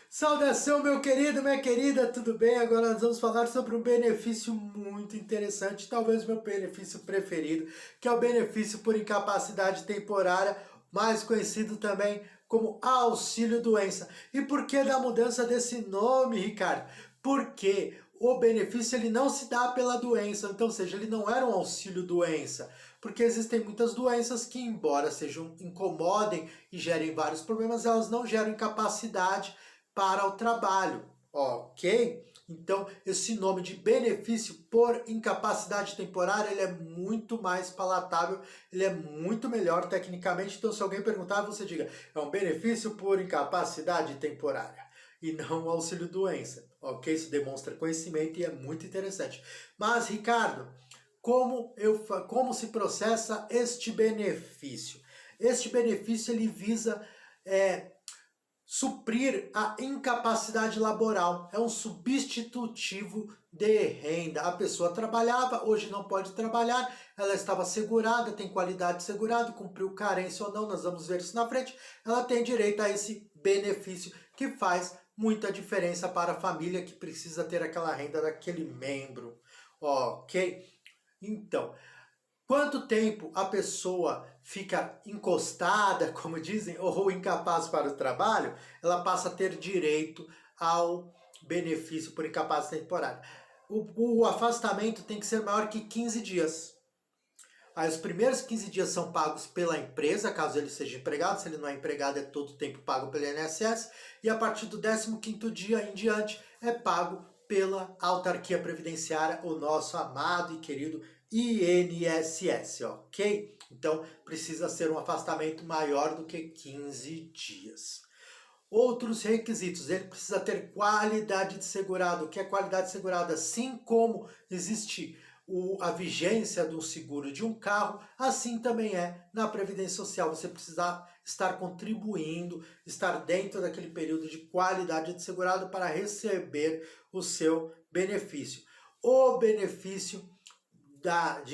Saudação, meu querido, minha querida, tudo bem? Agora nós vamos falar sobre um benefício muito interessante, talvez meu benefício preferido, que é o benefício por incapacidade temporária, mais conhecido também como auxílio-doença. E por que da mudança desse nome, Ricardo? Porque o benefício ele não se dá pela doença, então, ou seja, ele não era um auxílio-doença, porque existem muitas doenças que, embora sejam incomodem e gerem vários problemas, elas não geram incapacidade para o trabalho, ok? Então, esse nome de benefício por incapacidade temporária, ele é muito mais palatável, ele é muito melhor tecnicamente. Então, se alguém perguntar, você diga, é um benefício por incapacidade temporária e não auxílio-doença, ok? Isso demonstra conhecimento e é muito interessante. Mas, Ricardo, como se processa este benefício? Este benefício, ele visa suprir a incapacidade laboral, é um substitutivo de renda. A pessoa trabalhava, hoje não pode trabalhar, ela estava segurada, tem qualidade segurada, cumpriu carência ou não, nós vamos ver isso na frente, ela tem direito a esse benefício que faz muita diferença para a família que precisa ter aquela renda daquele membro, ok? Então, quanto tempo a pessoa fica encostada, como dizem, ou incapaz para o trabalho, ela passa a ter direito ao benefício por incapacidade temporária. O afastamento tem que ser maior que 15 dias. Aí os primeiros 15 dias são pagos pela empresa, caso ele seja empregado. Se ele não é empregado, é todo o tempo pago pelo INSS. E a partir do 15º dia em diante, é pago pela autarquia previdenciária, o nosso amado e querido INSS, ok? Então, precisa ser um afastamento maior do que 15 dias. Outros requisitos, ele precisa ter qualidade de segurado. O que é qualidade de segurado? Assim como existe a vigência do seguro de um carro, assim também é na Previdência Social. Você precisa estar contribuindo, estar dentro daquele período de qualidade de segurado para receber o seu benefício. O benefício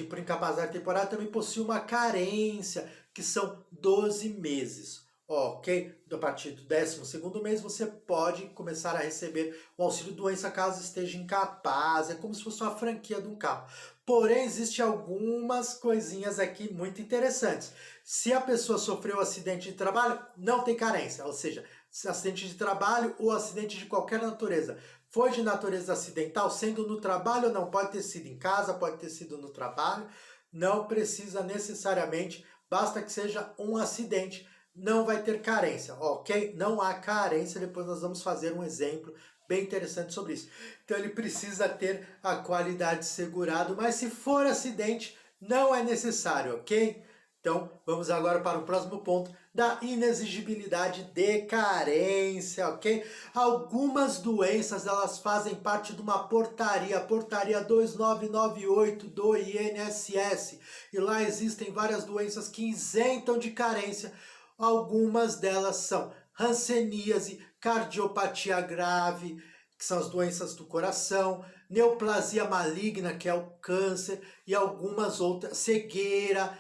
por incapacidade temporária também possui uma carência, que são 12 meses. Ok? A partir do 12º mês você pode começar a receber o auxílio-doença caso esteja incapaz. É como se fosse uma franquia de um carro. Porém, existem algumas coisinhas aqui muito interessantes. Se a pessoa sofreu acidente de trabalho, não tem carência. Ou seja, se acidente de trabalho ou acidente de qualquer natureza foi de natureza acidental, sendo no trabalho ou não, pode ter sido em casa, pode ter sido no trabalho, não precisa necessariamente, basta que seja um acidente, não vai ter carência, ok? Não há carência, depois nós vamos fazer um exemplo bem interessante sobre isso. Então ele precisa ter a qualidade segurado, mas se for acidente, não é necessário, ok? Então, vamos agora para o próximo ponto da inexigibilidade de carência, ok? Algumas doenças, elas fazem parte de uma portaria, a portaria 2998 do INSS, e lá existem várias doenças que isentam de carência. Algumas delas são hanseníase, cardiopatia grave, que são as doenças do coração, neoplasia maligna, que é o câncer, e algumas outras, cegueira,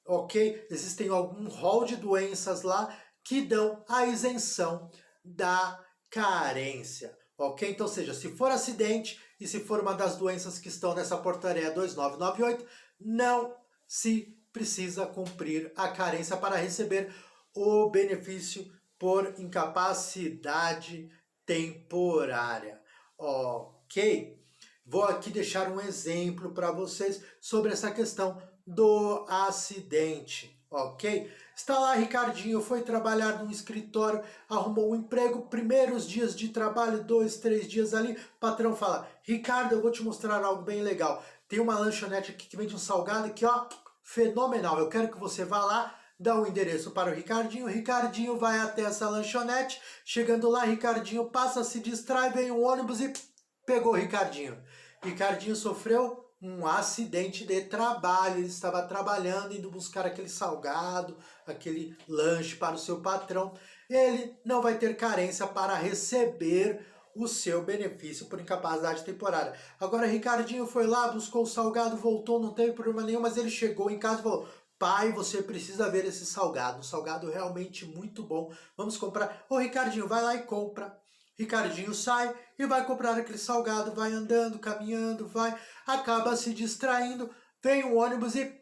ok? Existem algum rol de doenças lá que dão a isenção da carência, ok? Então, seja, se for acidente e se for uma das doenças que estão nessa portaria 2998, não se precisa cumprir a carência para receber o benefício por incapacidade temporária, ok? Vou aqui deixar um exemplo para vocês sobre essa questão do acidente, ok? Está lá Ricardinho, foi trabalhar num escritório, arrumou um emprego, primeiros dias de trabalho, 2, 3 dias ali, o patrão fala, Ricardo, eu vou te mostrar algo bem legal, tem uma lanchonete aqui que vende um salgado aqui, ó, fenomenal, eu quero que você vá lá, dá o endereço para o Ricardinho vai até essa lanchonete, chegando lá, Ricardinho passa, se distrai, vem um ônibus e pegou o Ricardinho. Ricardinho sofreu um acidente de trabalho, ele estava trabalhando, indo buscar aquele salgado, aquele lanche para o seu patrão. Ele não vai ter carência para receber o seu benefício por incapacidade temporária. Agora, Ricardinho foi lá, buscou o salgado, voltou, não teve problema nenhum, mas ele chegou em casa e falou, pai, você precisa ver esse salgado, um salgado realmente muito bom, vamos comprar. Ô, Ricardinho, vai lá e compra. Ricardinho sai e vai comprar aquele salgado, vai andando, caminhando, acaba se distraindo, vem um ônibus e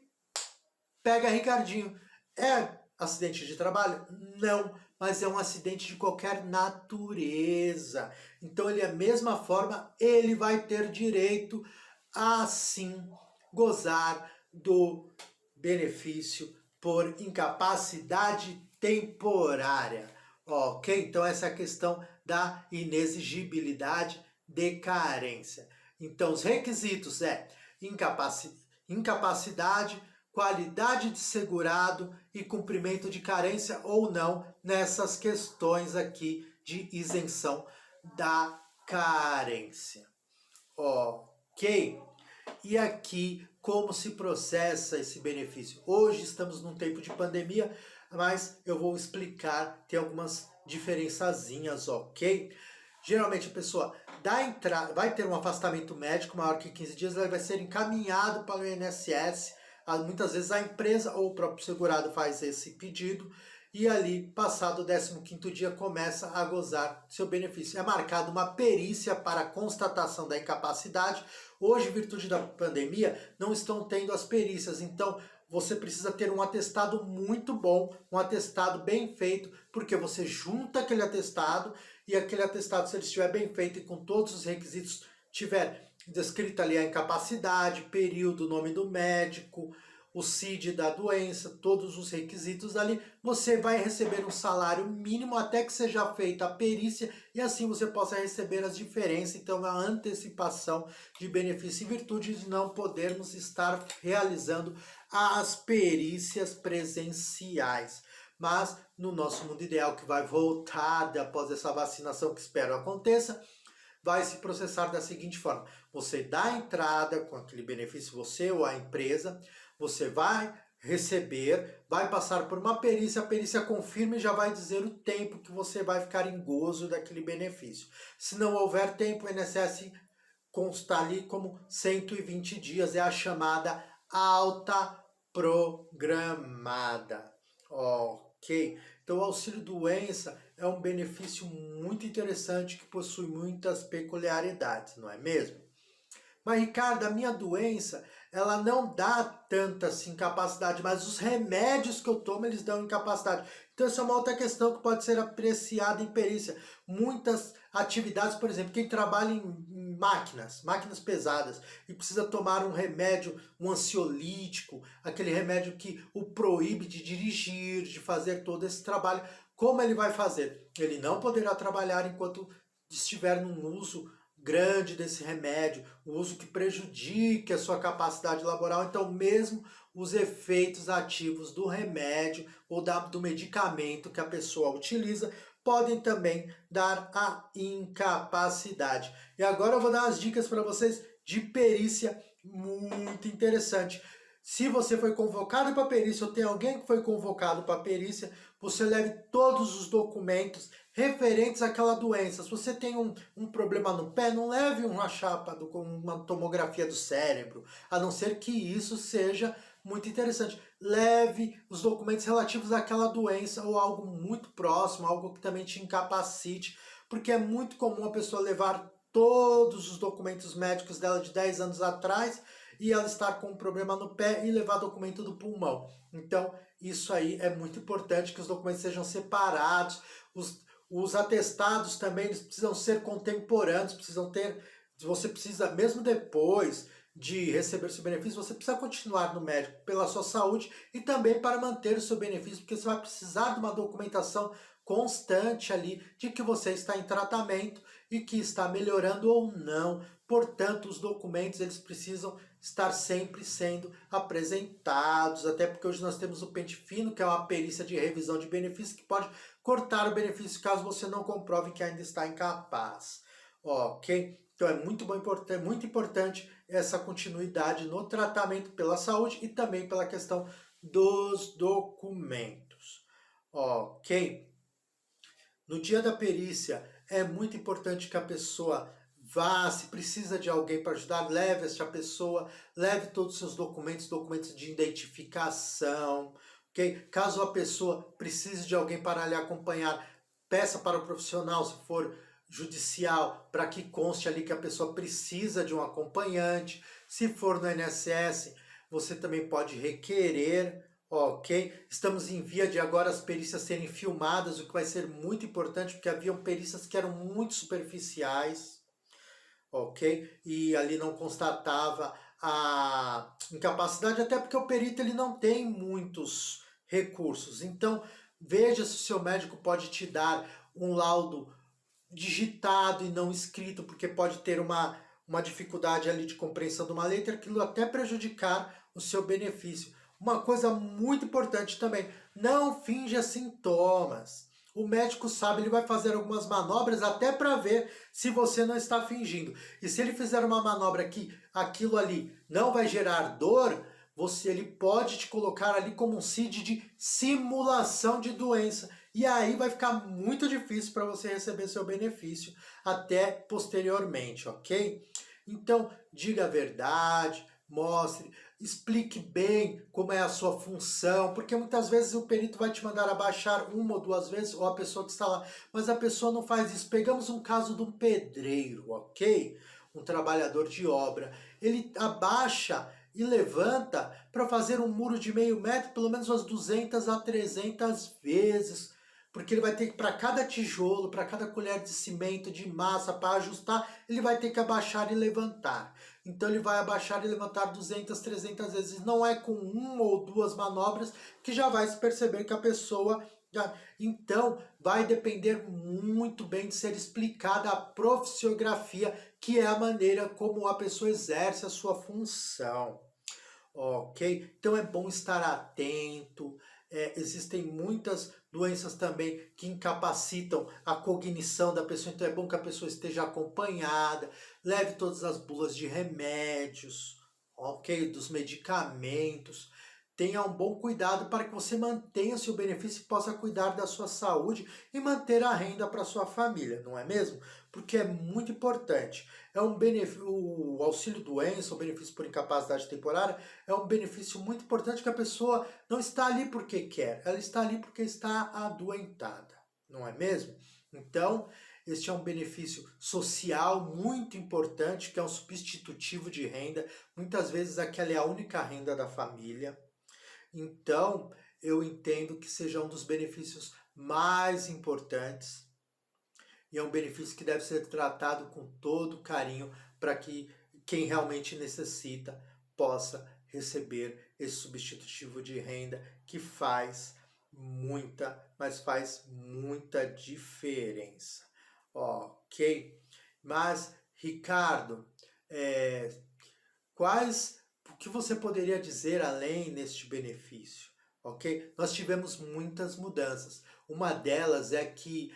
pega Ricardinho. É acidente de trabalho? Não, mas é um acidente de qualquer natureza. Então, ele, da mesma forma, ele vai ter direito a, sim, gozar do benefício por incapacidade temporária. Ok? Então, essa é a questão da inexigibilidade de carência. Então, os requisitos é incapacidade, qualidade de segurado e cumprimento de carência ou não nessas questões aqui de isenção da carência. Ok? E aqui, como se processa esse benefício? Hoje estamos num tempo de pandemia, mas eu vou explicar, tem algumas diferençazinhas, ok? Geralmente a pessoa vai ter um afastamento médico maior que 15 dias, ela vai ser encaminhado para o INSS. Muitas vezes a empresa ou o próprio segurado faz esse pedido e ali, passado o 15º dia, começa a gozar seu benefício. É marcada uma perícia para constatação da incapacidade. Hoje, em virtude da pandemia, não estão tendo as perícias, então você precisa ter um atestado muito bom, um atestado bem feito, porque você junta aquele atestado e aquele atestado, se ele estiver bem feito e com todos os requisitos, tiver descrito ali a incapacidade, período, nome do médico, o CID da doença, todos os requisitos ali, você vai receber um salário mínimo até que seja feita a perícia e assim você possa receber as diferenças. Então, a antecipação de benefício em virtude de não podermos estar realizando as perícias presenciais. Mas no nosso mundo ideal, que vai voltar após essa vacinação, que espero aconteça, vai se processar da seguinte forma: você dá a entrada com aquele benefício, você ou a empresa, você vai receber, vai passar por uma perícia, a perícia confirma e já vai dizer o tempo que você vai ficar em gozo daquele benefício. Se não houver tempo, o INSS consta ali como 120 dias, é a chamada alta programada. Ok? Então, o auxílio-doença é um benefício muito interessante que possui muitas peculiaridades, não é mesmo? Mas, Ricardo, a minha doença, ela não dá tanta assim, incapacidade, mas os remédios que eu tomo, eles dão incapacidade. Então, essa é uma outra questão que pode ser apreciada em perícia. Muitas atividades, por exemplo, quem trabalha em máquinas pesadas, e precisa tomar um remédio, um ansiolítico, aquele remédio que o proíbe de dirigir, de fazer todo esse trabalho, como ele vai fazer? Ele não poderá trabalhar enquanto estiver num uso grande desse remédio, o uso que prejudique a sua capacidade laboral. Então, mesmo os efeitos ativos do remédio ou do medicamento que a pessoa utiliza podem também dar a incapacidade. E agora eu vou dar as dicas para vocês de perícia muito interessante. Se você foi convocado para perícia ou tem alguém que foi convocado para perícia, você leve todos os documentos referentes àquela doença. Se você tem um problema no pé, não leve uma chapa, uma tomografia do cérebro, a não ser que isso seja muito interessante. Leve os documentos relativos àquela doença ou algo muito próximo, algo que também te incapacite, porque é muito comum a pessoa levar todos os documentos médicos dela de 10 anos atrás e ela estar com um problema no pé e levar documento do pulmão. Então, isso aí é muito importante que os documentos sejam separados. Os atestados também eles precisam ser contemporâneos, você precisa, mesmo depois de receber seu benefício, você precisa continuar no médico pela sua saúde e também para manter o seu benefício, porque você vai precisar de uma documentação constante ali de que você está em tratamento e que está melhorando ou não. Portanto, os documentos eles precisam estar sempre sendo apresentados, até porque hoje nós temos o pente fino, que é uma perícia de revisão de benefício, que pode cortar o benefício caso você não comprove que ainda está incapaz. Ok? Então é muito importante essa continuidade no tratamento pela saúde e também pela questão dos documentos. Ok? No dia da perícia, é muito importante que a pessoa vá, se precisa de alguém para ajudar, leve esta pessoa, leve todos os seus documentos de identificação, ok? Caso a pessoa precise de alguém para lhe acompanhar, peça para o profissional, se for judicial para que conste ali que a pessoa precisa de um acompanhante. Se for no INSS, você também pode requerer, ok? Estamos em via de agora as perícias serem filmadas, o que vai ser muito importante, porque haviam perícias que eram muito superficiais, ok? E ali não constatava a incapacidade, até porque o perito ele não tem muitos recursos. Então, veja se o seu médico pode te dar um laudo digitado e não escrito, porque pode ter uma dificuldade ali de compreensão de uma letra, aquilo até prejudicar o seu benefício. Uma coisa muito importante também, não finja sintomas. O médico sabe, ele vai fazer algumas manobras até para ver se você não está fingindo. E se ele fizer uma manobra que aquilo ali não vai gerar dor, ele pode te colocar ali como um CID de simulação de doença. E aí vai ficar muito difícil para você receber seu benefício até posteriormente, ok? Então, diga a verdade, mostre, explique bem como é a sua função, porque muitas vezes o perito vai te mandar abaixar uma ou duas vezes, ou a pessoa que está lá, mas a pessoa não faz isso. Pegamos um caso de um pedreiro, ok? Um trabalhador de obra. Ele abaixa e levanta para fazer um muro de meio metro pelo menos umas 200 a 300 vezes, porque ele vai ter que, para cada tijolo, para cada colher de cimento, de massa, para ajustar, ele vai ter que abaixar e levantar. Então ele vai abaixar e levantar 200, 300 vezes. Não é com uma ou duas manobras que já vai se perceber que a pessoa... Então, vai depender muito bem de ser explicada a profissiografia, que é a maneira como a pessoa exerce a sua função. Ok? Então é bom estar atento. Existem muitas doenças também que incapacitam a cognição da pessoa, então é bom que a pessoa esteja acompanhada, leve todas as bulas de remédios, ok? Dos medicamentos. Tenha um bom cuidado para que você mantenha o seu benefício e possa cuidar da sua saúde e manter a renda para sua família, não é mesmo? Porque é muito importante. O auxílio doença, o benefício por incapacidade temporária, é um benefício muito importante que a pessoa não está ali porque quer, ela está ali porque está adoentada, não é mesmo? Então, este é um benefício social muito importante, que é um substitutivo de renda. Muitas vezes aquela é a única renda da família. Então, eu entendo que seja um dos benefícios mais importantes e é um benefício que deve ser tratado com todo carinho para que quem realmente necessita possa receber esse substitutivo de renda que faz muita, mas faz muita diferença. Ok? Mas, Ricardo, o que você poderia dizer além deste benefício? Ok? Nós tivemos muitas mudanças. Uma delas é que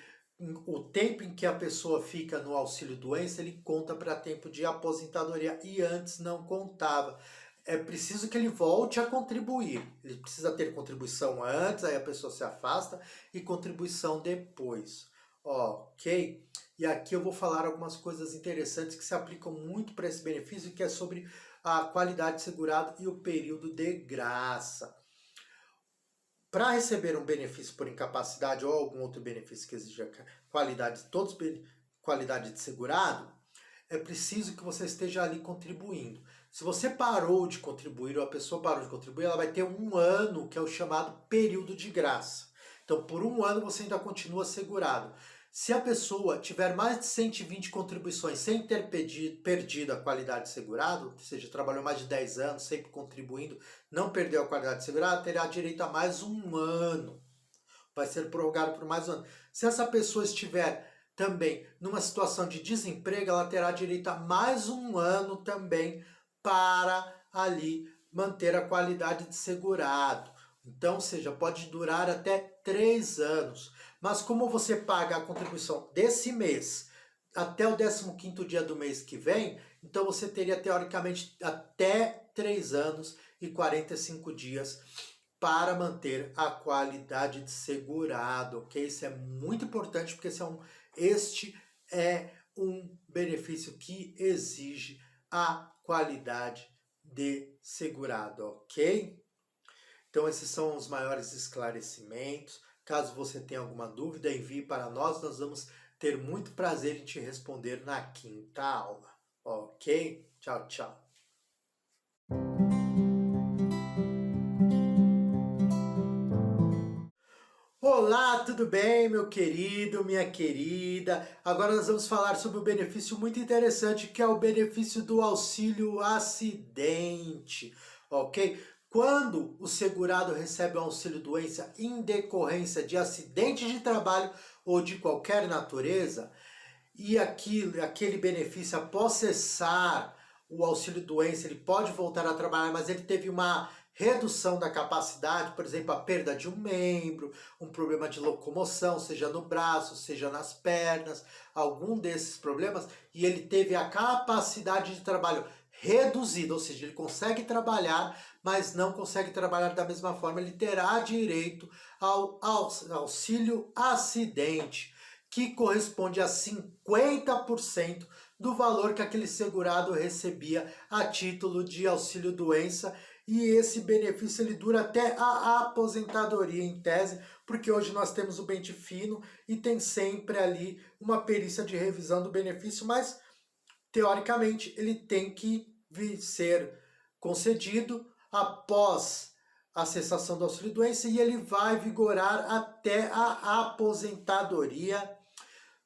o tempo em que a pessoa fica no auxílio doença, ele conta para tempo de aposentadoria e antes não contava. É preciso que ele volte a contribuir. Ele precisa ter contribuição antes, aí a pessoa se afasta, e contribuição depois. Ok? E aqui eu vou falar algumas coisas interessantes que se aplicam muito para esse benefício, que é sobre a qualidade de segurado e o período de graça. Para receber um benefício por incapacidade ou algum outro benefício que exija qualidade de segurado, é preciso que você esteja ali contribuindo. Se você parou de contribuir ou a pessoa parou de contribuir, ela vai ter um ano, que é o chamado período de graça. Então, por um ano você ainda continua segurado. Se a pessoa tiver mais de 120 contribuições sem ter perdido a qualidade de segurado, ou seja, trabalhou mais de 10 anos sempre contribuindo, não perdeu a qualidade de segurado, terá direito a mais um ano. Vai ser prorrogado por mais um ano. Se essa pessoa estiver também numa situação de desemprego, ela terá direito a mais um ano também para ali manter a qualidade de segurado. Então, ou seja, pode durar até 3 anos. Mas como você paga a contribuição desse mês até o 15º dia do mês que vem, então você teria teoricamente até 3 anos e 45 dias para manter a qualidade de segurado, ok? Isso é muito importante porque este é um benefício que exige a qualidade de segurado, ok? Então esses são os maiores esclarecimentos. Caso você tenha alguma dúvida, envie para nós vamos ter muito prazer em te responder na quinta aula. Ok? Tchau, tchau. Olá, tudo bem, meu querido, minha querida? Agora nós vamos falar sobre um benefício muito interessante, que é o benefício do auxílio acidente, ok? Quando o segurado recebe o auxílio doença em decorrência de acidente de trabalho ou de qualquer natureza, e aquele benefício após cessar o auxílio doença, ele pode voltar a trabalhar, mas ele teve uma redução da capacidade, por exemplo, a perda de um membro, um problema de locomoção, seja no braço, seja nas pernas, algum desses problemas, e ele teve a capacidade de trabalho reduzida, ou seja, ele consegue trabalhar, mas não consegue trabalhar da mesma forma, ele terá direito ao auxílio acidente, que corresponde a 50% do valor que aquele segurado recebia a título de auxílio-doença, e esse benefício ele dura até a aposentadoria em tese, porque hoje nós temos o pente fino e tem sempre ali uma perícia de revisão do benefício, mas teoricamente ele tem que ser concedido após a cessação do auxílio-doença e ele vai vigorar até a aposentadoria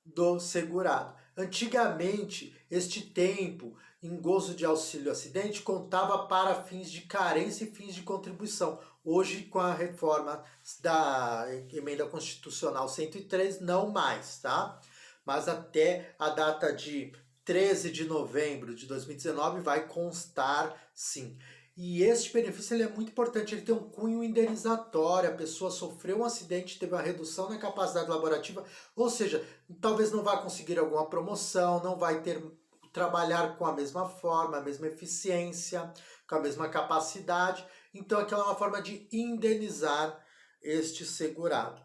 do segurado. Antigamente, este tempo em gozo de auxílio acidente contava para fins de carência e fins de contribuição. Hoje, com a reforma da emenda constitucional 103, não mais, tá? Mas até a data de 13 de novembro de 2019 vai constar sim. E este benefício ele é muito importante, ele tem um cunho indenizatório, a pessoa sofreu um acidente, teve uma redução na capacidade laborativa, ou seja, talvez não vá conseguir alguma promoção, não vai ter trabalhar com a mesma forma, a mesma eficiência, com a mesma capacidade, então aquela é uma forma de indenizar este segurado.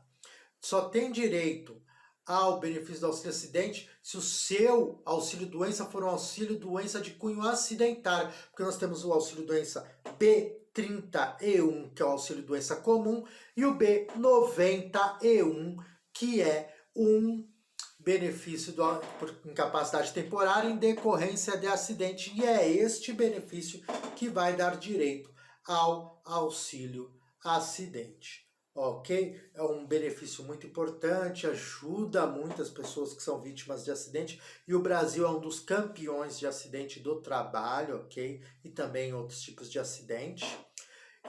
Só tem direito ao benefício do auxílio acidente se o seu auxílio doença for um auxílio doença de cunho acidentário, porque nós temos o auxílio doença B30E1, que é o auxílio doença comum, e o B90E1, que é um benefício por incapacidade temporária em decorrência de acidente, e é este benefício que vai dar direito ao auxílio acidente. Ok? É um benefício muito importante, ajuda muitas pessoas que são vítimas de acidente, e o Brasil é um dos campeões de acidente do trabalho, ok? E também outros tipos de acidente.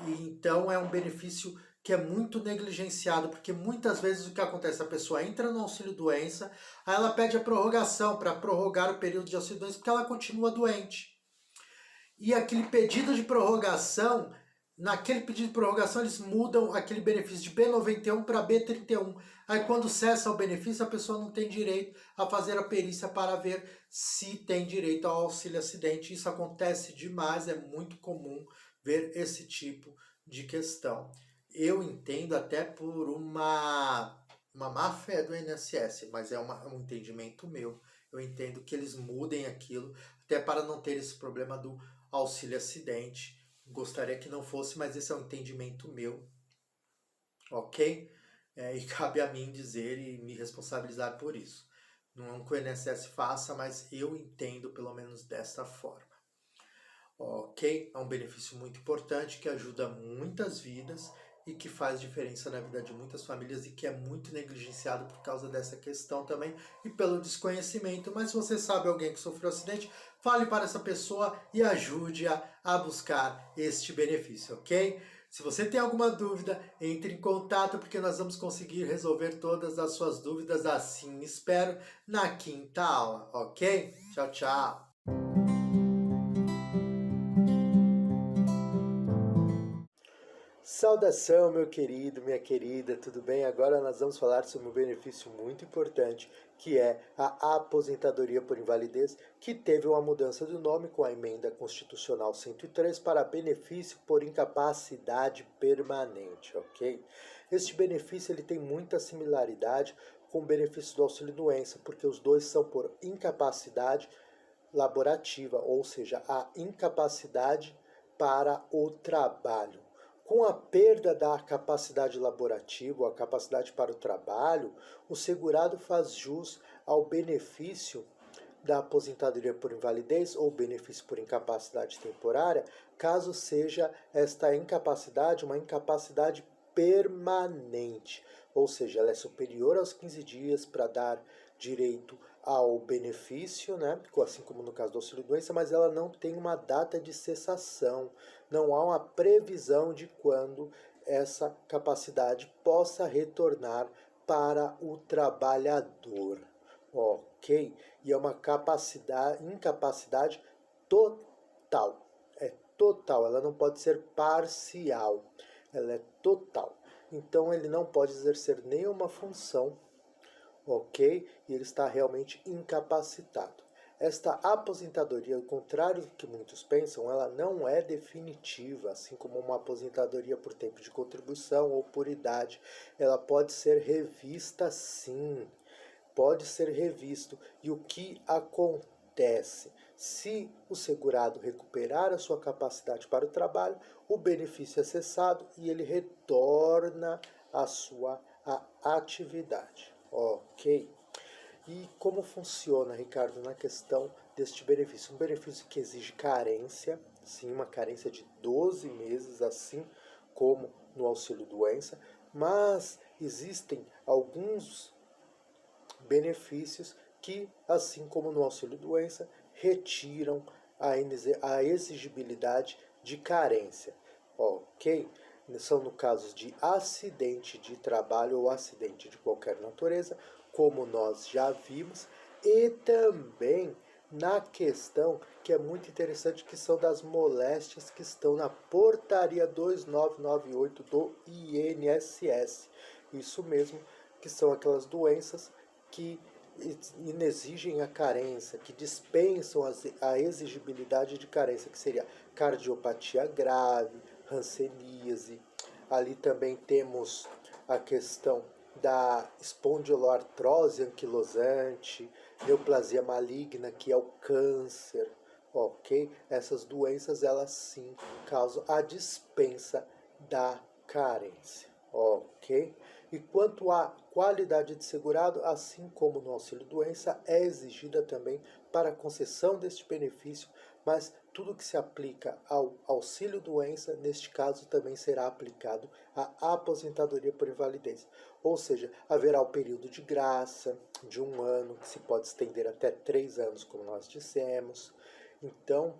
E então é um benefício que é muito negligenciado, porque muitas vezes o que acontece, a pessoa entra no auxílio-doença, aí ela pede a prorrogação para prorrogar o período de auxílio-doença porque ela continua doente. E aquele pedido de prorrogação, naquele pedido de prorrogação eles mudam aquele benefício de B91 para B31. Aí quando cessa o benefício, a pessoa não tem direito a fazer a perícia para ver se tem direito ao auxílio acidente. Isso acontece demais, é muito comum ver esse tipo de questão. Eu entendo até por uma má fé do INSS, mas é um entendimento meu. Eu entendo que eles mudem aquilo, até para não ter esse problema do auxílio acidente. Gostaria que não fosse, mas esse é um entendimento meu, ok? E cabe a mim dizer e me responsabilizar por isso. Não é que o INSS faça, mas eu entendo pelo menos desta forma. Ok? É um benefício muito importante que ajuda muitas vidas e que faz diferença na vida de muitas famílias e que é muito negligenciado por causa dessa questão também e pelo desconhecimento. Mas se você sabe alguém que sofreu acidente, fale para essa pessoa e ajude-a a buscar este benefício, ok? Se você tem alguma dúvida, entre em contato porque nós vamos conseguir resolver todas as suas dúvidas, assim espero, na quinta aula, ok? Tchau, tchau! Saudação, meu querido, minha querida, tudo bem? Agora nós vamos falar sobre um benefício muito importante, que é a aposentadoria por invalidez, que teve uma mudança do nome com a emenda constitucional 103 para benefício por incapacidade permanente, ok? Este benefício ele tem muita similaridade com o benefício do auxílio-doença, porque os dois são por incapacidade laborativa, ou seja, a incapacidade para o trabalho. Com a perda da capacidade laborativa, ou a capacidade para o trabalho, o segurado faz jus ao benefício da aposentadoria por invalidez ou benefício por incapacidade temporária, caso seja esta incapacidade uma incapacidade permanente, ou seja, ela é superior aos 15 dias para dar direito ao benefício, né? Assim como no caso do auxílio-doença, mas ela não tem uma data de cessação, não há uma previsão de quando essa capacidade possa retornar para o trabalhador, ok? E é uma incapacidade total, é total, ela não pode ser parcial, ela é total. Então ele não pode exercer nenhuma função, ok? E ele está realmente incapacitado. Esta aposentadoria, ao contrário do que muitos pensam, ela não é definitiva, assim como uma aposentadoria por tempo de contribuição ou por idade. Ela pode ser revista sim, pode ser revisto. E o que acontece? Se o segurado recuperar a sua capacidade para o trabalho, o benefício é cessado e ele retorna à sua atividade. Ok? E como funciona, Ricardo, na questão deste benefício? Um benefício que exige carência, sim, uma carência de 12 meses, assim como no auxílio-doença, mas existem alguns benefícios que, assim como no auxílio-doença, retiram a exigibilidade de carência, ok? São no caso de acidente de trabalho ou acidente de qualquer natureza, como nós já vimos, e também na questão que é muito interessante, que são das moléstias que estão na portaria 2998 do INSS. Isso mesmo, que são aquelas doenças que exigem a carência, que dispensam a exigibilidade de carência, que seria cardiopatia grave, hanseníase. Ali também temos a questão da espondiloartrose anquilosante, neoplasia maligna, que é o câncer, ok? Essas doenças, elas sim causam a dispensa da carência, ok? E quanto à qualidade de segurado, assim como no auxílio-doença, é exigida também para a concessão deste benefício, mas tudo que se aplica ao auxílio-doença, neste caso, também será aplicado à aposentadoria por invalidez. Ou seja, haverá o período de graça de 1 ano, que se pode estender até 3 anos, como nós dissemos. Então,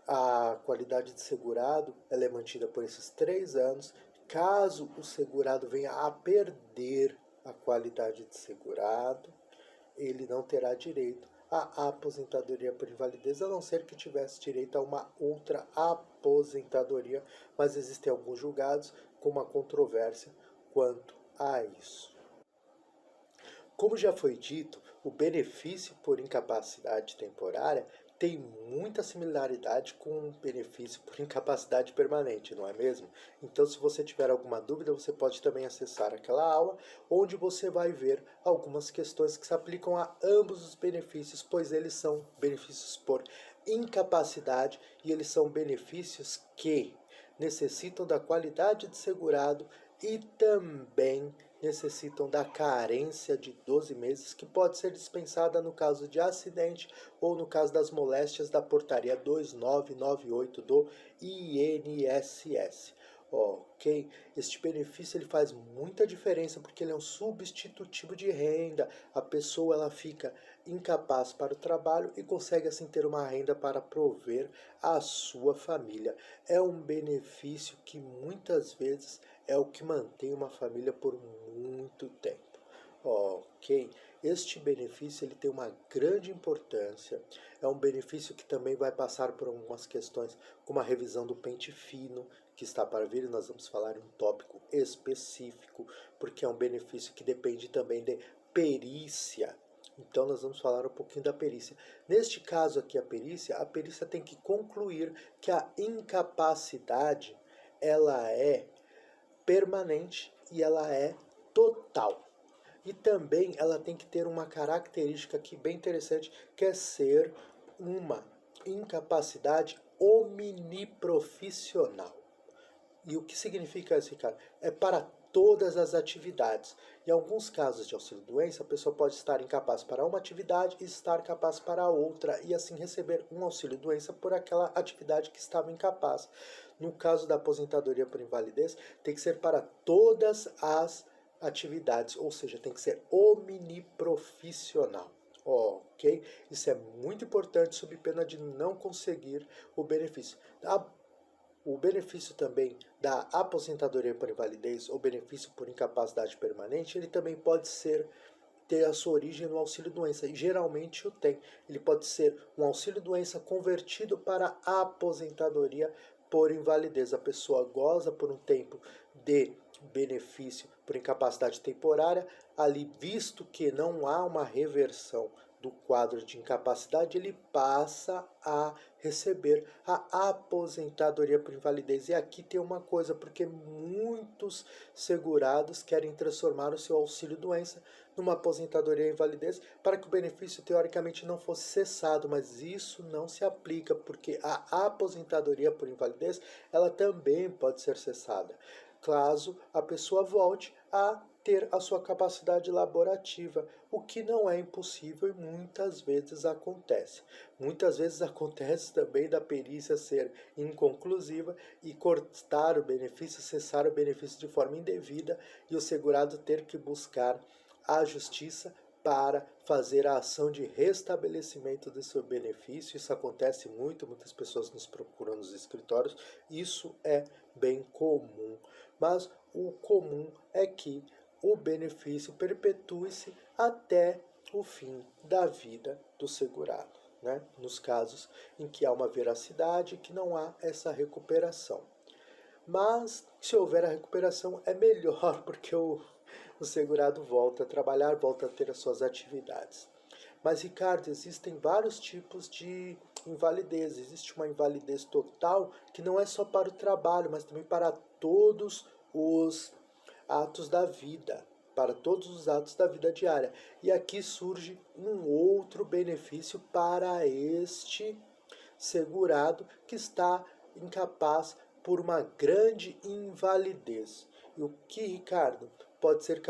a qualidade de segurado ela é mantida por esses 3 anos. Caso o segurado venha a perder a qualidade de segurado, ele não terá direito à aposentadoria por invalidez, a não ser que tivesse direito a uma outra aposentadoria, mas existem alguns julgados com uma controvérsia quanto a isso. Como já foi dito, o benefício por incapacidade temporária tem muita similaridade com o benefício por incapacidade permanente, não é mesmo? Então, se você tiver alguma dúvida, você pode também acessar aquela aula, onde você vai ver algumas questões que se aplicam a ambos os benefícios, pois eles são benefícios por incapacidade e eles são benefícios que necessitam da qualidade de segurado e também necessitam da carência de 12 meses, que pode ser dispensada no caso de acidente ou no caso das moléstias da portaria 2998 do INSS. Ok? Este benefício ele faz muita diferença porque ele é um substitutivo de renda. A pessoa ela fica incapaz para o trabalho e consegue assim ter uma renda para prover a sua família. É um benefício que muitas vezes é o que mantém uma família por muito tempo. Ok? Este benefício ele tem uma grande importância. É um benefício que também vai passar por algumas questões, como a revisão do pente fino, que está para vir, e nós vamos falar em um tópico específico, porque é um benefício que depende também de perícia. Então nós vamos falar um pouquinho da perícia. Neste caso aqui, a perícia tem que concluir que a incapacidade ela é permanente e ela é total. E também ela tem que ter uma característica aqui bem interessante, que é ser uma incapacidade omniprofissional. E o que significa isso, Ricardo? É para todas as atividades. Em alguns casos de auxílio-doença, a pessoa pode estar incapaz para uma atividade e estar capaz para outra, e assim receber um auxílio-doença por aquela atividade que estava incapaz. No caso da aposentadoria por invalidez, tem que ser para todas as atividades, ou seja, tem que ser omniprofissional. Ok? Isso é muito importante sob pena de não conseguir o benefício. O benefício também da aposentadoria por invalidez ou benefício por incapacidade permanente, ele também pode ter a sua origem no auxílio-doença, e geralmente o tem. Ele pode ser um auxílio-doença convertido para a aposentadoria por invalidez. A pessoa goza por um tempo de benefício por incapacidade temporária, ali visto que não há uma reversão do quadro de incapacidade, ele passa a receber a aposentadoria por invalidez. E aqui tem uma coisa, porque muitos segurados querem transformar o seu auxílio-doença numa aposentadoria invalidez para que o benefício teoricamente não fosse cessado, mas isso não se aplica, porque a aposentadoria por invalidez ela também pode ser cessada, caso a pessoa volte a ter a sua capacidade laborativa, o que não é impossível e muitas vezes acontece. Muitas vezes acontece também da perícia ser inconclusiva e cortar o benefício, cessar o benefício de forma indevida e o segurado ter que buscar a justiça para fazer a ação de restabelecimento do seu benefício. Isso acontece muito, muitas pessoas nos procuram nos escritórios, isso é bem comum. Mas o comum é que o benefício perpetue-se até o fim da vida do segurado, né? Nos casos em que há uma veracidade e que não há essa recuperação. Mas se houver a recuperação é melhor, porque o segurado volta a trabalhar, volta a ter as suas atividades. Mas, Ricardo, existem vários tipos de invalidez. Existe uma invalidez total que não é só para o trabalho, mas também para todos os atos da vida, para todos os atos da vida diária. E aqui surge um outro benefício para este segurado que está incapaz por uma grande invalidez. E o que, Ricardo, pode ser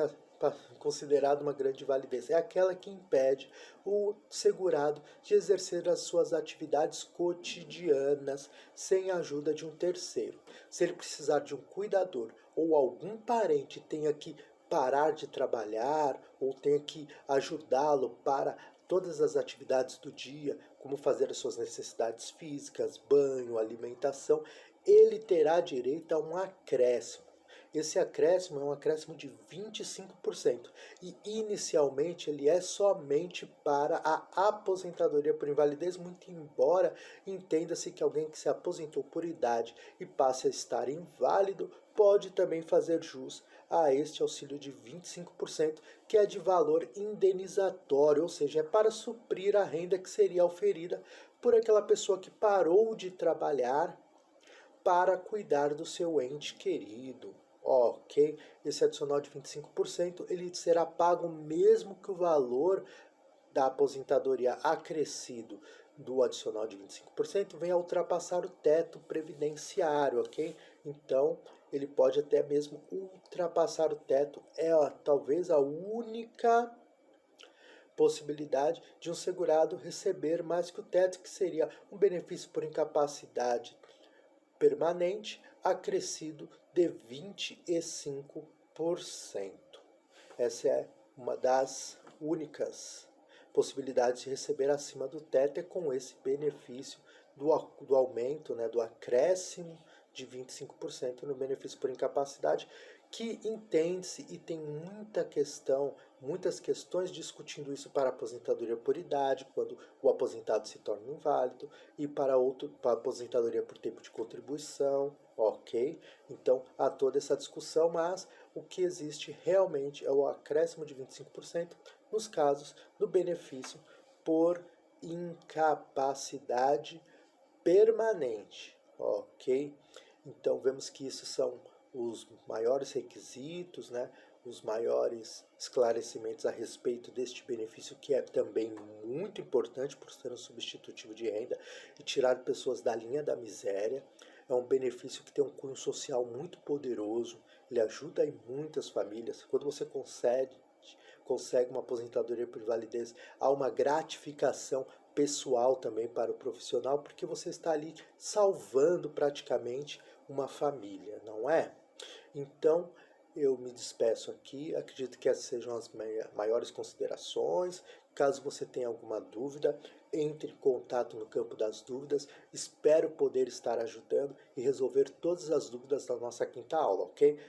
considerado uma grande invalidez? É aquela que impede o segurado de exercer as suas atividades cotidianas sem a ajuda de um terceiro. Se ele precisar de um cuidador ou algum parente tenha que parar de trabalhar ou tenha que ajudá-lo para todas as atividades do dia, como fazer as suas necessidades físicas, banho, alimentação, ele terá direito a um acréscimo. Esse acréscimo é um acréscimo de 25% e inicialmente ele é somente para a aposentadoria por invalidez, muito embora entenda-se que alguém que se aposentou por idade e passe a estar inválido pode também fazer jus a este auxílio de 25%, que é de valor indenizatório, ou seja, é para suprir a renda que seria oferida por aquela pessoa que parou de trabalhar para cuidar do seu ente querido. Ok? Esse adicional de 25% ele será pago mesmo que o valor da aposentadoria acrescido do adicional de 25% venha a ultrapassar o teto previdenciário, ok? Então, ele pode até mesmo ultrapassar o teto. É talvez a única possibilidade de um segurado receber mais que o teto, que seria um benefício por incapacidade permanente acrescido de 25%. Essa é uma das únicas possibilidades de receber acima do teto, é com esse benefício do aumento, né, do acréscimo de 25% no benefício por incapacidade, que entende-se e tem muitas questões discutindo isso para a aposentadoria por idade, quando o aposentado se torna inválido, e para a aposentadoria por tempo de contribuição, ok? Então, há toda essa discussão, mas o que existe realmente é o acréscimo de 25% nos casos do benefício por incapacidade permanente, ok? Então, vemos que isso são os maiores requisitos, né? Os maiores esclarecimentos a respeito deste benefício, que é também muito importante por ser um substitutivo de renda e tirar pessoas da linha da miséria. é um benefício que tem um cunho social muito poderoso, ele ajuda em muitas famílias. Quando você consegue uma aposentadoria por invalidez, há uma gratificação pessoal também para o profissional, porque você está ali salvando praticamente uma família, não é? Então, eu me despeço aqui, acredito que essas sejam as maiores considerações. Caso você tenha alguma dúvida, entre em contato no campo das dúvidas. Espero poder estar ajudando e resolver todas as dúvidas da nossa quinta aula, ok?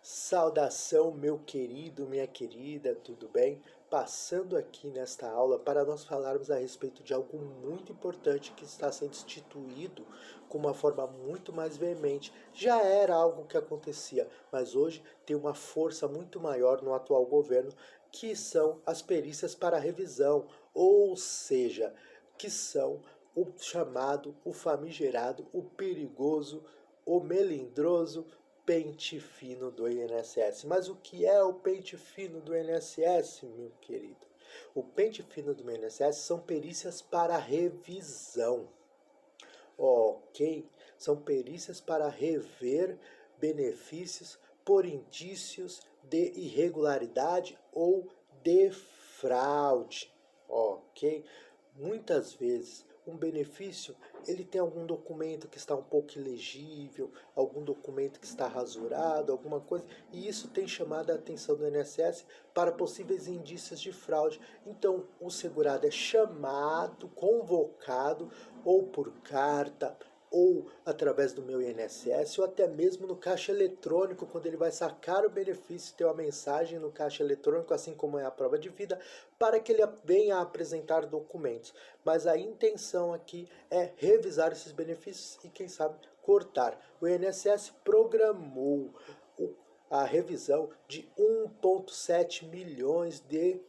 Saudação, meu querido, minha querida, tudo bem? Passando aqui nesta aula para nós falarmos a respeito de algo muito importante que está sendo instituído com uma forma muito mais veemente. Já era algo que acontecia, mas hoje tem uma força muito maior no atual governo, que são as perícias para revisão, ou seja, que são o chamado, o famigerado, o perigoso, o melindroso pente fino do INSS. Mas o que é o pente fino do INSS, meu querido? O pente fino do INSS são perícias para revisão, ok? São perícias para rever benefícios por indícios de irregularidade ou de fraude, ok? Muitas vezes um benefício ele tem algum documento que está um pouco ilegível, algum documento que está rasurado, alguma coisa, e isso tem chamado a atenção do INSS para possíveis indícios de fraude. Então, o segurado é chamado, convocado, ou por carta, ou através do meu INSS, ou até mesmo no caixa eletrônico, quando ele vai sacar o benefício, tem uma mensagem no caixa eletrônico, assim como é a prova de vida, para que ele venha a apresentar documentos. Mas a intenção aqui é revisar esses benefícios e, quem sabe, cortar. O INSS programou a revisão de 1,7 milhões de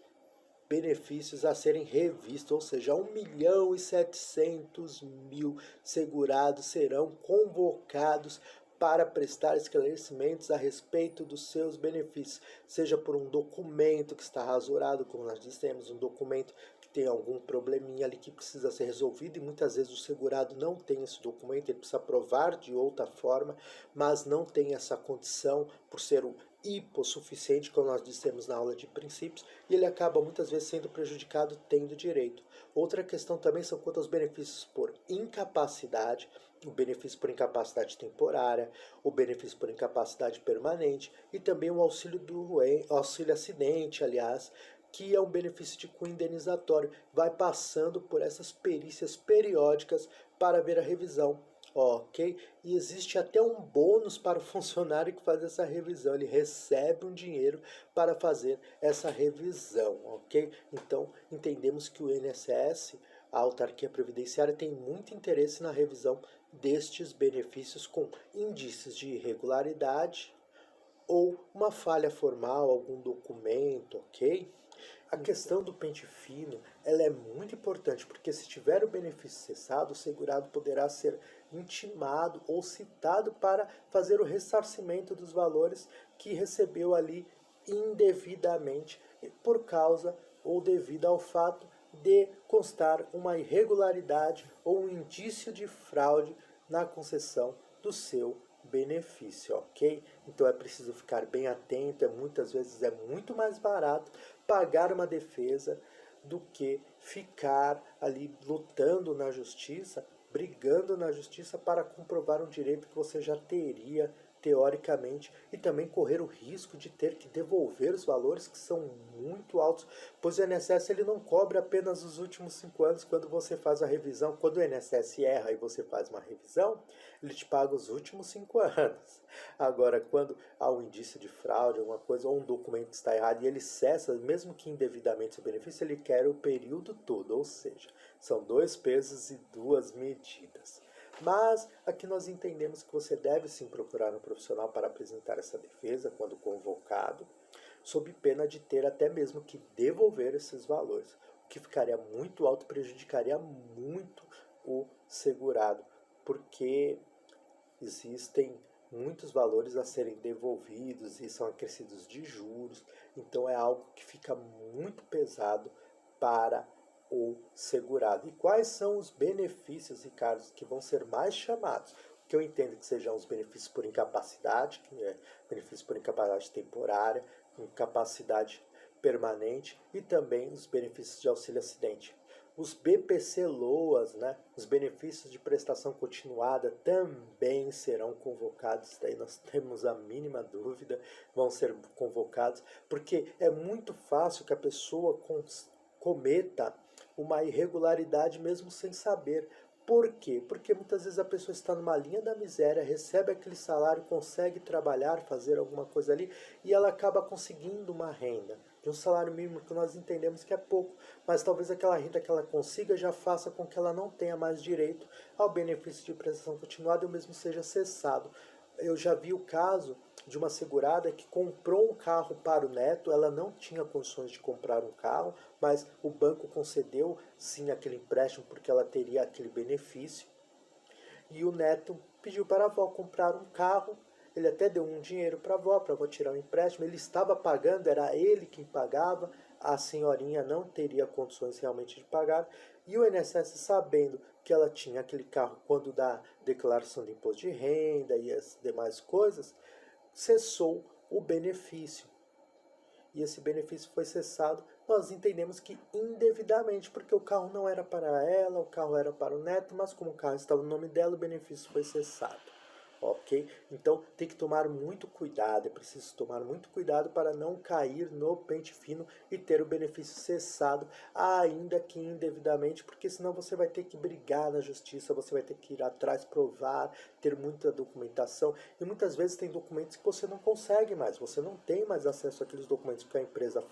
benefícios a serem revistos, ou seja, 1.700.000 segurados serão convocados para prestar esclarecimentos a respeito dos seus benefícios, seja por um documento que está rasurado, como nós dissemos, um documento que tem algum probleminha ali que precisa ser resolvido, e muitas vezes o segurado não tem esse documento, ele precisa provar de outra forma, mas não tem essa condição por ser um hipossuficiente, como nós dissemos na aula de princípios, e ele acaba muitas vezes sendo prejudicado tendo direito. Outra questão também são quanto aos benefícios por incapacidade, o benefício por incapacidade temporária, o benefício por incapacidade permanente e também o auxílio acidente, aliás, que é um benefício de cunho indenizatório. Vai passando por essas perícias periódicas para ver a revisão. Ok? E existe até um bônus para o funcionário que faz essa revisão. Ele recebe um dinheiro para fazer essa revisão, ok? Então, entendemos que o INSS, a autarquia previdenciária, tem muito interesse na revisão destes benefícios com indícios de irregularidade ou uma falha formal, algum documento, ok? A questão do pente fino, ela é muito importante, porque se tiver o benefício cessado, o segurado poderá ser intimado ou citado para fazer o ressarcimento dos valores que recebeu ali indevidamente por causa ou devido ao fato de constar uma irregularidade ou um indício de fraude na concessão do seu benefício, ok? Então é preciso ficar bem atento, muitas vezes é muito mais barato pagar uma defesa do que ficar ali lutando na justiça, brigando na justiça para comprovar um direito que você já teria teoricamente, e também correr o risco de ter que devolver os valores que são muito altos, pois o INSS ele não cobra apenas os últimos 5 anos quando você faz a revisão. Quando o INSS erra e você faz uma revisão, ele te paga os últimos 5 anos. Agora, quando há um indício de fraude, alguma coisa, ou um documento está errado e ele cessa, mesmo que indevidamente seu benefício, ele quer o período todo, ou seja, são 2 pesos e 2 medidas. Mas aqui nós entendemos que você deve sim procurar um profissional para apresentar essa defesa quando convocado, sob pena de ter até mesmo que devolver esses valores, o que ficaria muito alto, prejudicaria muito o segurado, porque existem muitos valores a serem devolvidos e são acrescidos de juros, então é algo que fica muito pesado para ou segurado. E quais são os benefícios, Ricardo, que vão ser mais chamados? Que eu entendo que sejam os benefícios por incapacidade, que é benefício por incapacidade temporária, incapacidade permanente e também os benefícios de auxílio acidente. Os BPC-LOAS, né, os benefícios de prestação continuada, também serão convocados, daí nós temos a mínima dúvida, vão ser convocados, porque é muito fácil que a pessoa cometa uma irregularidade mesmo sem saber. Por quê? Porque muitas vezes a pessoa está numa linha da miséria, recebe aquele salário, consegue trabalhar, fazer alguma coisa ali e ela acaba conseguindo uma renda de um salário mínimo que nós entendemos que é pouco, mas talvez aquela renda que ela consiga já faça com que ela não tenha mais direito ao benefício de prestação continuada e o mesmo seja cessado. Eu já vi o caso de uma segurada que comprou um carro para o neto, ela não tinha condições de comprar um carro, mas o banco concedeu sim aquele empréstimo porque ela teria aquele benefício. E o neto pediu para a avó comprar um carro, ele até deu um dinheiro para a avó tirar um empréstimo, ele estava pagando, era ele quem pagava, a senhorinha não teria condições realmente de pagar, e o INSS, sabendo que ela tinha aquele carro quando da declaração de imposto de renda e as demais coisas, cessou o benefício. E esse benefício foi cessado, nós entendemos que indevidamente, porque o carro não era para ela, o carro era para o neto, mas como o carro estava no nome dela, o benefício foi cessado. Ok? Então tem que tomar muito cuidado, é preciso tomar muito cuidado para não cair no pente fino e ter o benefício cessado, ainda que indevidamente, porque senão você vai ter que brigar na justiça, você vai ter que ir atrás, provar, ter muita documentação, e muitas vezes tem documentos que você não consegue mais, você não tem mais acesso àqueles documentos porque a empresa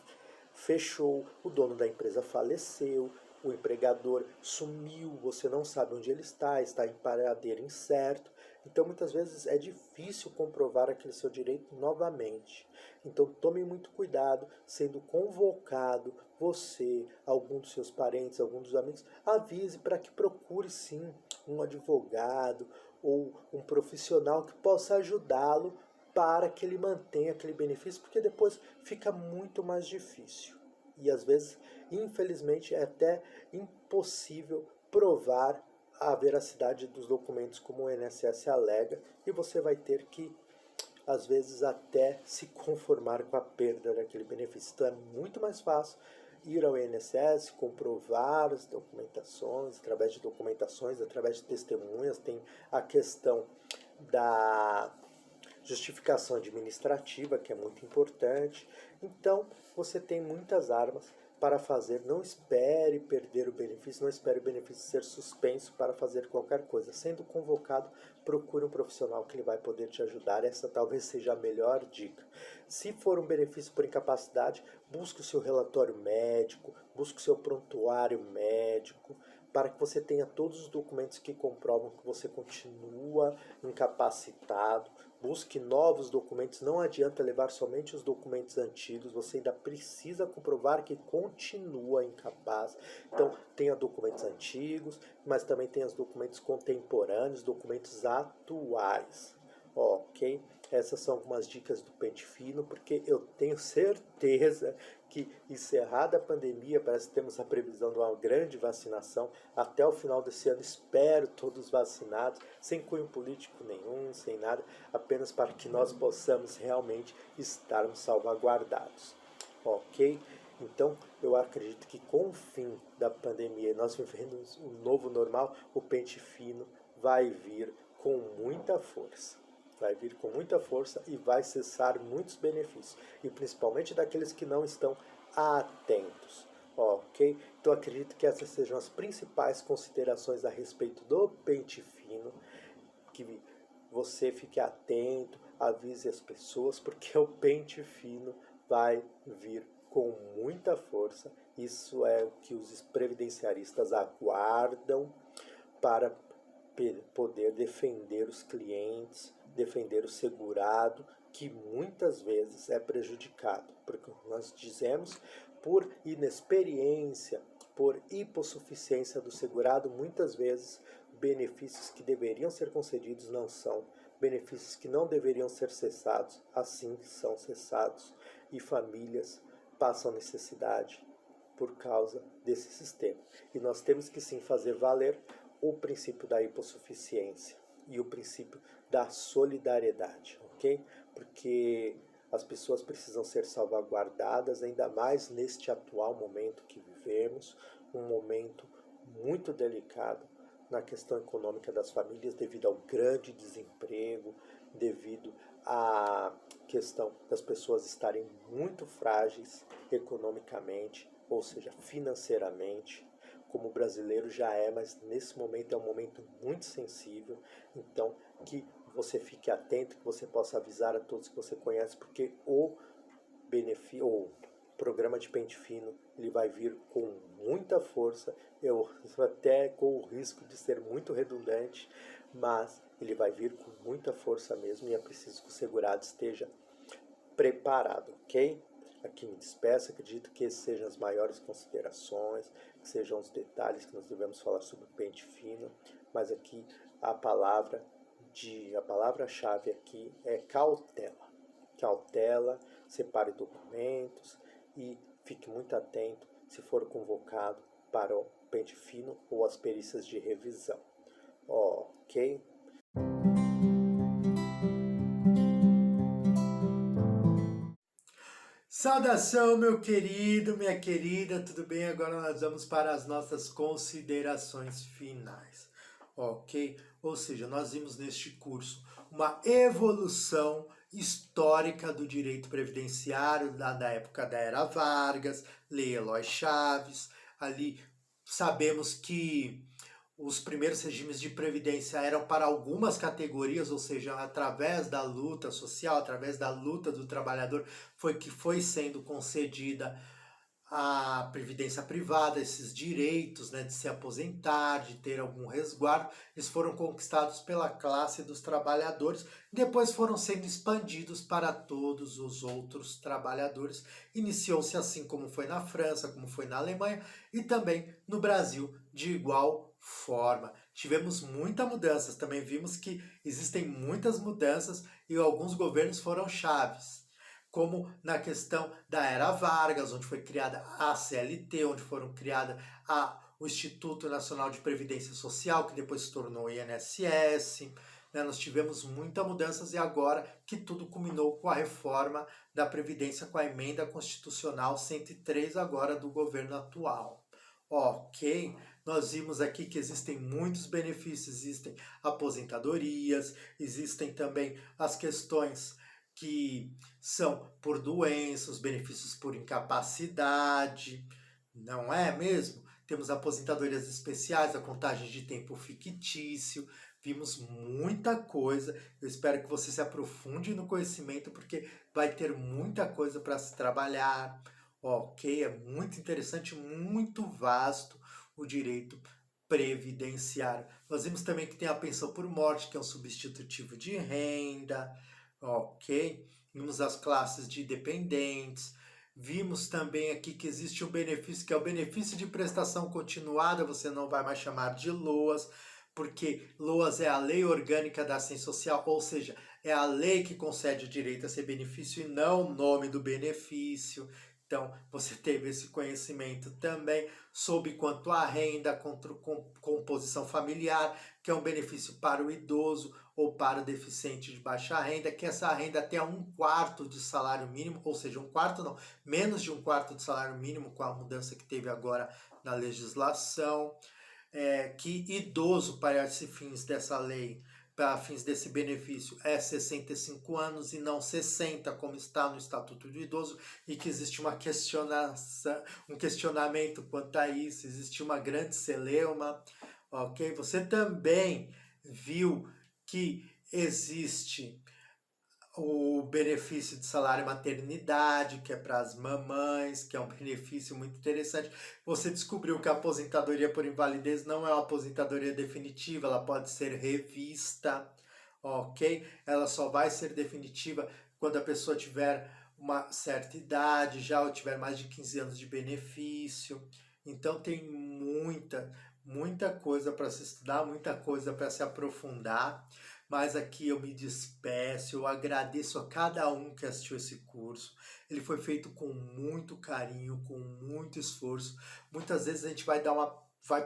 fechou, o dono da empresa faleceu, o empregador sumiu, você não sabe onde ele está em paradeiro incerto. Então, muitas vezes é difícil comprovar aquele seu direito novamente. Então, tome muito cuidado, sendo convocado, você, algum dos seus parentes, algum dos amigos, avise para que procure sim um advogado ou um profissional que possa ajudá-lo para que ele mantenha aquele benefício, porque depois fica muito mais difícil. E às vezes, infelizmente, é até impossível provar a veracidade dos documentos como o INSS alega, e você vai ter que, às vezes, até se conformar com a perda daquele benefício. Então é muito mais fácil ir ao INSS, comprovar as documentações, através de documentações, através de testemunhas, tem a questão da justificação administrativa, que é muito importante. Então, você tem muitas armas para fazer. Não espere perder o benefício, não espere o benefício ser suspenso para fazer qualquer coisa. Sendo convocado, procure um profissional que ele vai poder te ajudar. Essa talvez seja a melhor dica. Se for um benefício por incapacidade, busque o seu relatório médico, busque o seu prontuário médico, para que você tenha todos os documentos que comprovam que você continua incapacitado. Busque novos documentos, não adianta levar somente os documentos antigos, você ainda precisa comprovar que continua incapaz. Então, tenha documentos antigos, mas também tenha os documentos contemporâneos, documentos atuais. Ok? Essas são algumas dicas do pente fino, porque eu tenho certeza que, encerrada a pandemia, parece que temos a previsão de uma grande vacinação até o final desse ano. Espero todos vacinados, sem cunho político nenhum, sem nada, apenas para que nós possamos realmente estarmos salvaguardados. Ok? Então, eu acredito que com o fim da pandemia, nós vivemos um novo normal, o pente fino vai vir com muita força. Vai vir com muita força e vai cessar muitos benefícios, e principalmente daqueles que não estão atentos. Ok? Então acredito que essas sejam as principais considerações a respeito do pente fino, que você fique atento, avise as pessoas, porque o pente fino vai vir com muita força. Isso é o que os previdenciaristas aguardam para poder defender os clientes, defender o segurado, que muitas vezes é prejudicado, porque nós dizemos, por inexperiência, por hipossuficiência do segurado, muitas vezes benefícios que deveriam ser concedidos não são, benefícios que não deveriam ser cessados, assim são cessados, e famílias passam necessidade, por causa desse sistema. E nós temos que sim fazer valer o princípio da hipossuficiência e o princípio da solidariedade, ok? Porque as pessoas precisam ser salvaguardadas, ainda mais neste atual momento que vivemos, um momento muito delicado na questão econômica das famílias devido ao grande desemprego, devido à questão das pessoas estarem muito frágeis economicamente, ou seja, financeiramente, como o brasileiro já é, mas nesse momento é um momento muito sensível, então que você fique atento, que você possa avisar a todos que você conhece, porque o programa de pente fino ele vai vir com muita força, eu até com o risco de ser muito redundante, mas ele vai vir com muita força mesmo e é preciso que o segurado esteja preparado, ok? Aqui me despeço, acredito que esses sejam as maiores considerações, que sejam os detalhes que nós devemos falar sobre o pente fino, mas aqui a palavra-chave aqui é cautela. Cautela, separe documentos e fique muito atento se for convocado para o pente fino ou as perícias de revisão. Ok? Saudação, meu querido, minha querida, tudo bem? Agora nós vamos para as nossas considerações finais, ok? Ou seja, nós vimos neste curso uma evolução histórica do direito previdenciário da época da Era Vargas, Lei Eloy Chaves. Ali sabemos que os primeiros regimes de previdência eram para algumas categorias, ou seja, através da luta social, através da luta do trabalhador, foi sendo concedida a previdência privada, esses direitos, né, de se aposentar, de ter algum resguardo, eles foram conquistados pela classe dos trabalhadores, depois foram sendo expandidos para todos os outros trabalhadores. Iniciou-se assim como foi na França, como foi na Alemanha e também no Brasil de igual forma. Tivemos muitas mudanças, também vimos que existem muitas mudanças e alguns governos foram chaves, como na questão da Era Vargas, onde foi criada a CLT, onde foram criada o Instituto Nacional de Previdência Social, que depois se tornou o INSS. Né? Nós tivemos muitas mudanças e agora que tudo culminou com a reforma da Previdência, com a emenda constitucional 103 agora do governo atual. Ok? Nós vimos aqui que existem muitos benefícios, existem aposentadorias, existem também as questões que são por doença, os benefícios por incapacidade, não é mesmo? Temos aposentadorias especiais, a contagem de tempo fictício, vimos muita coisa. Eu espero que você se aprofunde no conhecimento, porque vai ter muita coisa para se trabalhar, ok? É muito interessante, muito vasto o direito previdenciário. Nós vimos também que tem a pensão por morte, que é um substitutivo de renda, ok? Vimos as classes de dependentes. Vimos também aqui que existe um benefício, que é o benefício de prestação continuada, você não vai mais chamar de LOAS, porque LOAS é a Lei Orgânica da Assistência Social, ou seja, é a lei que concede o direito a esse benefício e não o nome do benefício. Então, você teve esse conhecimento também sobre quanto à renda, composição familiar, que é um benefício para o idoso ou para o deficiente de baixa renda, que essa renda até 1/4 de salário mínimo, ou seja, 1/4 não, menos de 1/4 de salário mínimo com a mudança que teve agora na legislação, que idoso para esses fins dessa lei, para fins desse benefício, é 65 anos e não 60, como está no Estatuto do Idoso, e que existe um questionamento quanto a isso, existe uma grande celeuma, ok? Você também viu que existe o benefício de salário maternidade, que é para as mamães, que é um benefício muito interessante. Você descobriu que a aposentadoria por invalidez não é uma aposentadoria definitiva, ela pode ser revista, ok? Ela só vai ser definitiva quando a pessoa tiver uma certa idade, já ou tiver mais de 15 anos de benefício. Então tem muita coisa para se estudar, muita coisa para se aprofundar. Mas aqui eu me despeço, eu agradeço a cada um que assistiu esse curso. Ele foi feito com muito carinho, com muito esforço. Muitas vezes a gente vai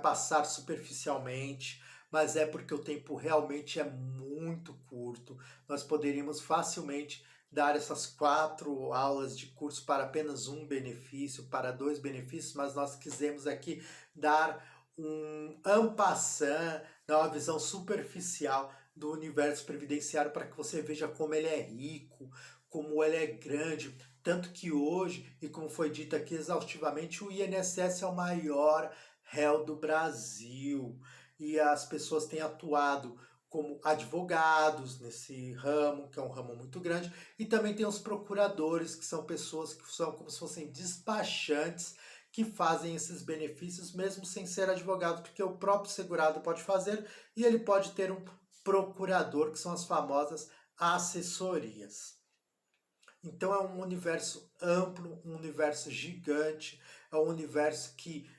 passar superficialmente, mas é porque o tempo realmente é muito curto. Nós poderíamos facilmente dar essas 4 aulas de curso para apenas um benefício, para 2 benefícios, mas nós quisemos aqui dar um en passant, dar uma visão superficial do universo previdenciário para que você veja como ele é rico, como ele é grande. Tanto que hoje, e como foi dito aqui exaustivamente, o INSS é o maior réu do Brasil. E as pessoas têm atuado como advogados nesse ramo, que é um ramo muito grande, e também tem os procuradores, que são pessoas que são como se fossem despachantes, que fazem esses benefícios mesmo sem ser advogado, porque o próprio segurado pode fazer e ele pode ter um procurador, que são as famosas assessorias. Então é um universo amplo, um universo gigante, é um universo que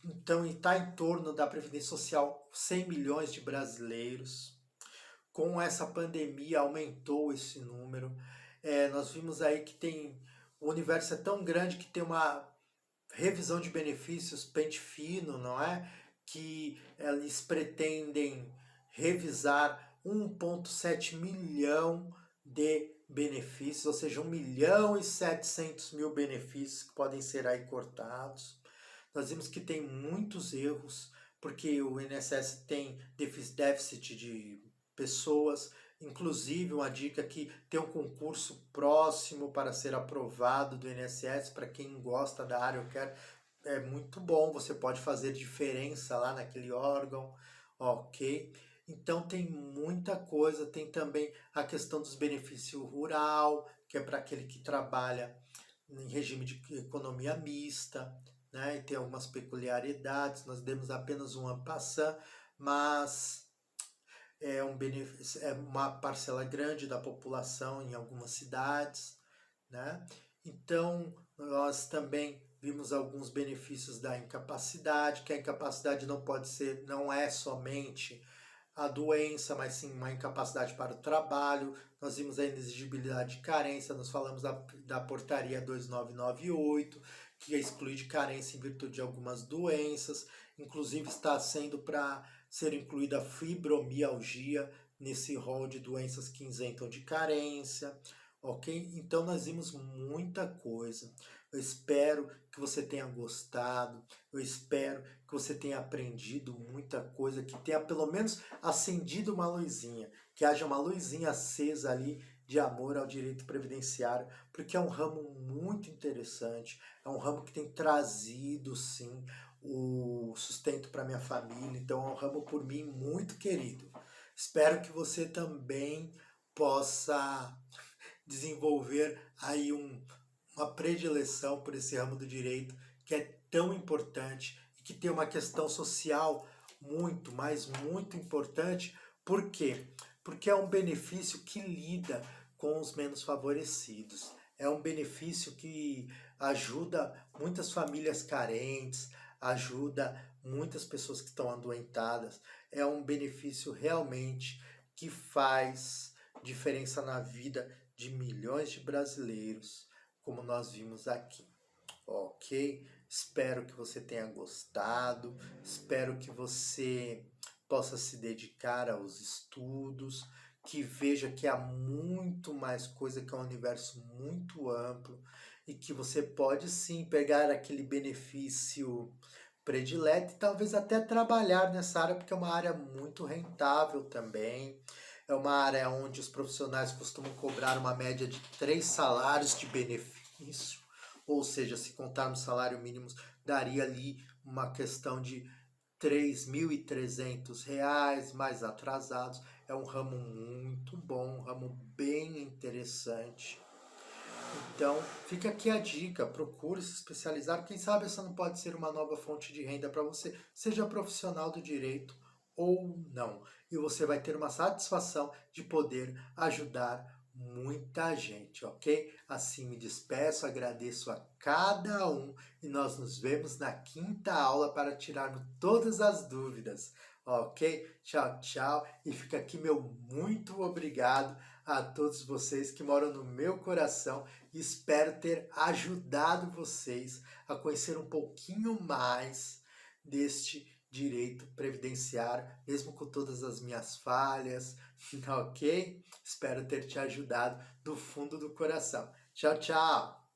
então está em torno da Previdência Social 100 milhões de brasileiros. Com essa pandemia aumentou esse número. Nós vimos aí que o universo é tão grande que tem uma revisão de benefícios pente fino, não é? Que eles pretendem revisar 1,7 milhão de benefícios, ou seja, 1.700.000 benefícios que podem ser aí cortados. Nós vimos que tem muitos erros, porque o INSS tem déficit de pessoas. Inclusive, uma dica que tem um concurso próximo para ser aprovado do INSS, para quem gosta da área, eu quero, é muito bom, você pode fazer diferença lá naquele órgão, ok? Então tem muita coisa, tem também a questão dos benefícios rural, que é para aquele que trabalha em regime de economia mista, né? E tem algumas peculiaridades, nós demos apenas um en passant, mas é um benefício, é uma parcela grande da população em algumas cidades, né? Então, nós também vimos alguns benefícios da incapacidade, que a incapacidade não é somente a doença, mas sim uma incapacidade para o trabalho. Nós vimos a inexigibilidade de carência, nós falamos da portaria 2998, que exclui de carência em virtude de algumas doenças, inclusive está sendo para ser incluída a fibromialgia nesse rol de doenças que isentam de carência, ok? Então nós vimos muita coisa. Eu espero que você tenha gostado, eu espero que você tenha aprendido muita coisa, que tenha pelo menos acendido uma luzinha, que haja uma luzinha acesa ali de amor ao direito previdenciário, porque é um ramo muito interessante, é um ramo que tem trazido, sim, o sustento para minha família, então é um ramo por mim muito querido. Espero que você também possa desenvolver aí uma predileção por esse ramo do direito que é tão importante e que tem uma questão social muito, mas muito importante. Por quê? Porque é um benefício que lida com os menos favorecidos. É um benefício que ajuda muitas famílias carentes, ajuda muitas pessoas que estão adoentadas. É um benefício realmente que faz diferença na vida de milhões de brasileiros, como nós vimos aqui. Ok? Espero que você tenha gostado, espero que você possa se dedicar aos estudos, que veja que há muito mais coisa, que é um universo muito amplo e que você pode sim pegar aquele benefício predileto e talvez até trabalhar nessa área, porque é uma área muito rentável também. É uma área onde os profissionais costumam cobrar uma média de 3 salários de benefício, ou seja, se contarmos salário mínimo, daria ali uma questão de R$ 3.300 mais atrasados. É um ramo muito bom, um ramo bem interessante. Então, fica aqui a dica, procure se especializar. Quem sabe essa não pode ser uma nova fonte de renda para você, seja profissional do direito ou não. E você vai ter uma satisfação de poder ajudar muita gente, ok? Assim me despeço, agradeço a cada um e nós nos vemos na 5ª aula para tirarmos todas as dúvidas. Ok? Tchau, tchau. E fica aqui meu muito obrigado a todos vocês que moram no meu coração. Espero ter ajudado vocês a conhecer um pouquinho mais deste direito previdenciário, mesmo com todas as minhas falhas, ok? Espero ter te ajudado do fundo do coração. Tchau, tchau!